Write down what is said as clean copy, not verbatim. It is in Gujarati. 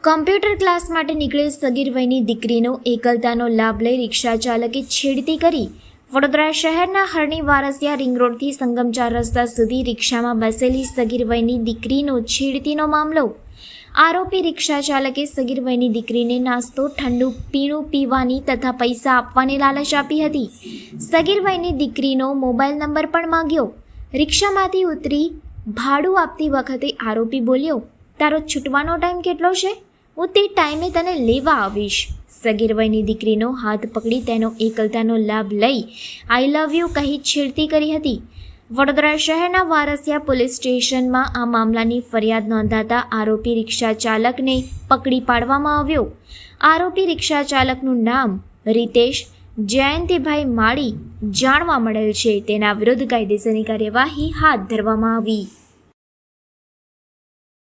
કમ્પ્યુટર ક્લાસ માટે નીકળેલ સગીર વયની દીકરીનો એકલતાનો લાભ લઈ રિક્ષા ચાલકે છેડતી કરી વડોદરા શહેરના હરણી વારસિયા રિંગ રોડથી સંગમ 4 રસ્તા સુધી રિક્ષામાં બેસેલી સગીર વયની દીકરીનો છેડતીનો મામલો. આરોપી રિક્ષા ચાલકે સગીર વયની દીકરીને નાસ્તો, ઠંડુ પીણું પીવાની તથા પૈસા આપવાની લાલચ આપી હતી. સગીર વયની દીકરીનો મોબાઈલ નંબર પણ માંગ્યો. રિક્ષામાંથી ઉતરી ભાડું આપતી વખતે આરોપી બોલ્યો, તારો છૂટવાનો ટાઈમ કેટલો છે? હું તે ટાઈમે તને લેવા આવીશ. સગીર વયની દીકરીનો હાથ પકડી તેનો એકલતાનો લાભ લઈ આઈ લવ યુ કહી છેડતી કરી હતી. વડોદરા શહેરના વારસિયા પોલીસ સ્ટેશનમાં આ મામલાની ફરિયાદ નોંધાતા આરોપી રિક્ષા ચાલકને પકડી પાડવામાં આવ્યો. આરોપી રિક્ષા ચાલકનું નામ રીતેશ જયંતિભાઈ માળી જાણવા મળેલ છે. તેના વિરુદ્ધ કાયદેસરની કાર્યવાહી હાથ ધરવામાં આવી.